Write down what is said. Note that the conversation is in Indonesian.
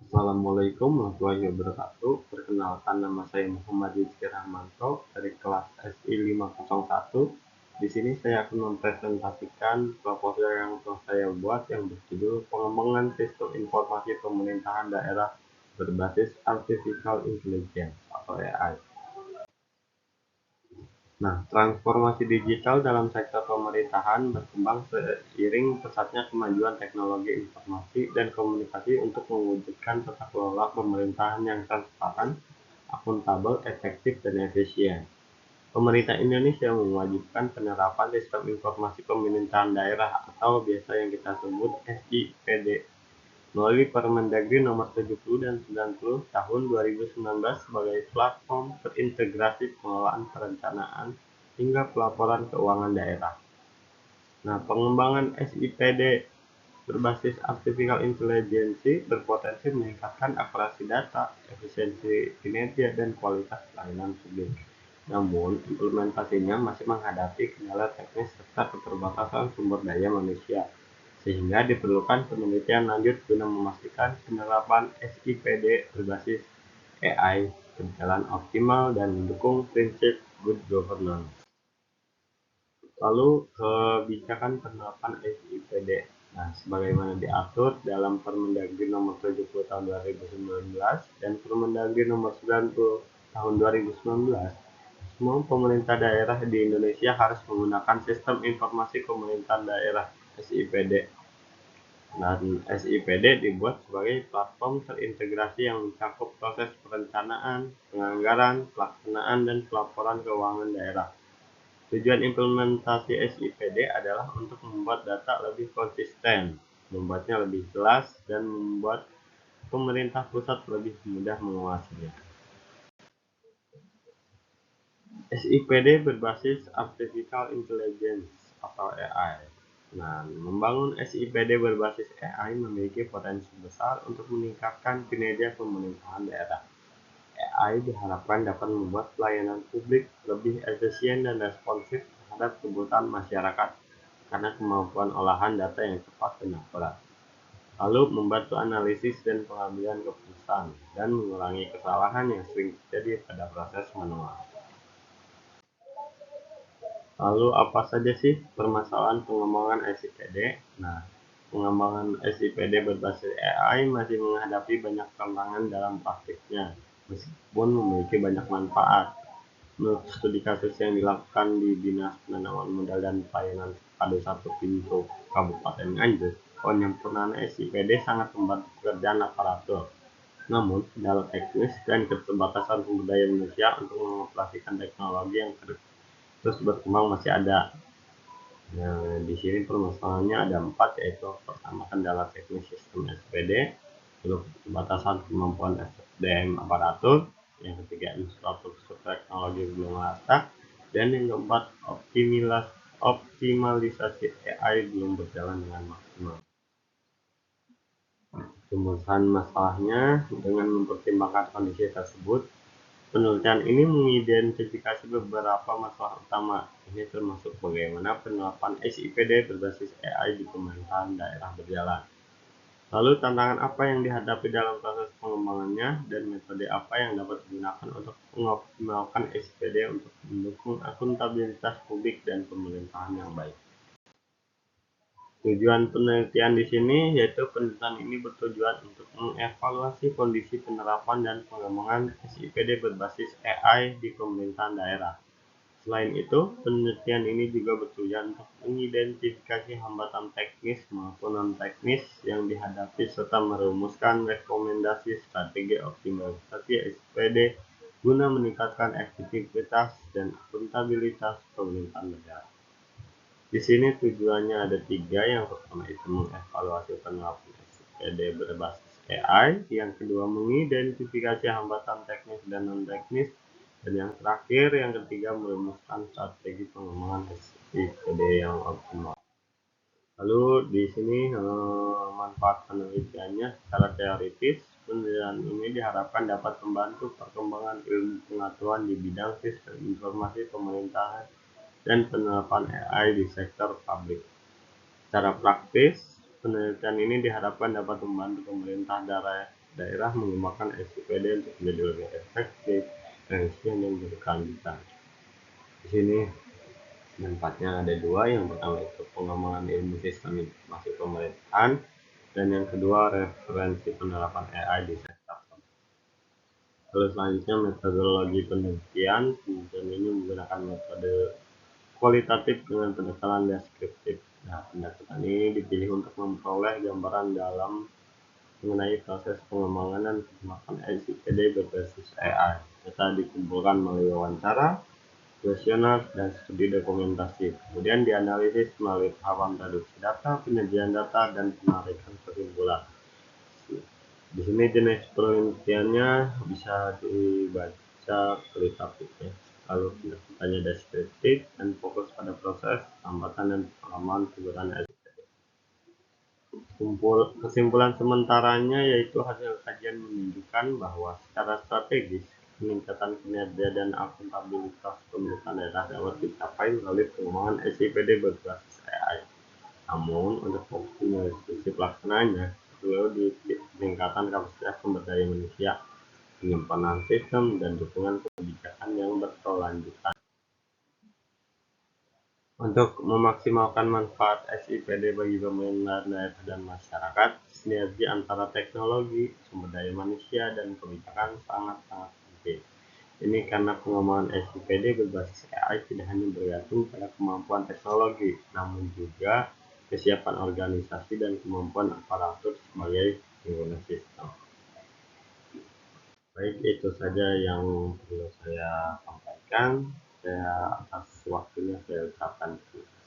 Assalamualaikum warahmatullahi wabarakatuh. Perkenalkan, nama saya Muhammad Rizky Rahmanto dari kelas SI 501. Di sini saya akan mempresentasikan proposal yang telah saya buat yang berjudul Pengembangan Sistem Informasi Pemerintahan Daerah Berbasis Artificial Intelligence atau AI. Nah, transformasi digital dalam sektor pemerintahan berkembang seiring pesatnya kemajuan teknologi informasi dan komunikasi untuk mewujudkan tata kelola pemerintahan yang transparan, akuntabel, efektif, dan efisien. Pemerintah Indonesia mewajibkan penerapan sistem informasi pemerintahan daerah atau biasa yang kita sebut SIPD melalui Permendagri Nomor 70 dan 90 Tahun 2019 sebagai platform terintegrasi pengelolaan perencanaan hingga pelaporan keuangan daerah. Nah, pengembangan SIPD berbasis Artificial Intelligence berpotensi meningkatkan akurasi data, efisiensi kinerja, dan kualitas pelayanan publik. Namun, implementasinya masih menghadapi kendala teknis serta keterbatasan sumber daya manusia, sehingga diperlukan penelitian lanjut guna memastikan penerapan SIPD berbasis AI berjalan optimal dan mendukung prinsip good governance. Lalu kebijakan penerapan SIPD. Nah, sebagaimana diatur dalam Permendagri Nomor 70 Tahun 2019 dan Permendagri Nomor 90 Tahun 2019, semua pemerintah daerah di Indonesia harus menggunakan Sistem Informasi Pemerintahan Daerah (SIPD). Dan SIPD dibuat sebagai platform terintegrasi yang mencakup proses perencanaan, penganggaran, pelaksanaan, dan pelaporan keuangan daerah. Tujuan implementasi SIPD adalah untuk membuat data lebih konsisten, membuatnya lebih jelas, dan membuat pemerintah pusat lebih mudah mengawasinya. SIPD berbasis Artificial Intelligence atau AI. Nah, membangun SIPD berbasis AI memiliki potensi besar untuk meningkatkan kinerja pemerintahan daerah. AI diharapkan dapat membuat pelayanan publik lebih efisien dan responsif terhadap kebutuhan masyarakat karena kemampuan olahan data yang cepat dan akurat. Lalu membantu analisis dan pengambilan keputusan dan mengurangi kesalahan yang sering terjadi pada proses manual. Lalu apa saja sih permasalahan pengembangan SIPD? Nah, pengembangan SIPD berbasis AI masih menghadapi banyak tantangan dalam praktiknya, meskipun memiliki banyak manfaat. Menurut studi kasus yang dilakukan di Dinas Penanaman Modal dan Pelayanan pada 1 Pintu Kabupaten Nganjuk, penyempurnaan SIPD sangat membantu pekerjaan aparatur. Namun, kendala teknis dan keterbatasan sumber daya manusia untuk mengoperasikan teknologi yang terus berkembang masih ada. Nah, di sini permasalahannya ada 4, yaitu pertama kendala teknis sistem SPD, lalu keterbatasan kemampuan SDM aparatur, yang ketiga infrastruktur teknologi belum merata, dan yang keempat optimalisasi AI belum berjalan dengan maksimal. Pemecahan masalahnya dengan mempertimbangkan kondisi tersebut, penelitian ini mengidentifikasi beberapa masalah utama. Ini termasuk bagaimana penerapan SIPD berbasis AI di pemerintahan daerah berjalan. Lalu tantangan apa yang dihadapi dalam proses pengembangannya dan metode apa yang dapat digunakan untuk mengoptimalkan SIPD untuk mendukung akuntabilitas publik dan pemerintahan yang baik. Tujuan penelitian di sini yaitu penelitian ini bertujuan untuk mengevaluasi kondisi penerapan dan pengembangan SIPD berbasis AI di pemerintahan daerah. Selain itu, penelitian ini juga bertujuan untuk mengidentifikasi hambatan teknis maupun non-teknis yang dihadapi serta merumuskan rekomendasi strategi optimalisasi SIPD guna meningkatkan efektivitas dan akuntabilitas pemerintahan daerah. Di sini tujuannya ada 3. Yang pertama itu mengevaluasi penerapan SIPD berbasis AI, yang kedua mengidentifikasi hambatan teknis dan non-teknis, dan yang terakhir, yang ketiga, merumuskan strategi pengembangan SIPD yang optimal. Lalu di sini manfaat penelitiannya secara teoritis, penelitian ini diharapkan dapat membantu perkembangan ilmu pengetahuan di bidang sistem informasi pemerintahan dan penerapan AI di sektor publik. Secara praktis, penelitian ini diharapkan dapat membantu pemerintah daerah mengembangkan SIPD untuk menjadi lebih efektif dan efisien dan berkelanjutan. Di sini manfaatnya ada dua, yang pertama itu pengembangan ilmu sistem informasi pemerintahan, dan yang kedua referensi penerapan AI di sektor. Lalu selanjutnya metodologi penelitian, kemudian ini menggunakan metode kualitatif dengan pendekatan deskriptif. Nah, pendekatan ini dipilih untuk memperoleh gambaran dalam mengenai proses pengembangan dan pemakaian ICPD berbasis AI. Data dikumpulkan melalui wawancara, kuesioner, dan studi dokumentasi. Kemudian dianalisis melalui tahapan reduksi data, penyajian data, dan penarikan kesimpulan. Di sini jenis penelitiannya bisa dibaca kualitatifnya. Lalu pendekatannya deskriptif dan fokus pada proses, hambatan, dan pengalaman penggunaan. Kesimpulan sementaranya yaitu hasil kajian menunjukkan bahwa secara strategis peningkatan kinerja dan akuntabilitas pemerintahan daerah dapat dicapai melalui pengembangan SIPD berbasis AI. Namun, untuk optimalisasi pelaksananya perlu ditingkatkan kapasitas sumber daya manusia, penyimpanan sistem, dan dukungan kebijakan yang berkelanjutan. Untuk memaksimalkan manfaat SIPD bagi pemerintahan daerah dan masyarakat, sinergi antara teknologi, sumber daya manusia, dan kebijakan sangat-sangat penting. Ini karena pengembangan SIPD berbasis AI tidak hanya bergantung pada kemampuan teknologi, namun juga kesiapan organisasi dan kemampuan aparatur sebagai pengguna sistem. Baik, itu saja yang perlu saya sampaikan. Saya atas waktunya saya ucapkan terima kasih.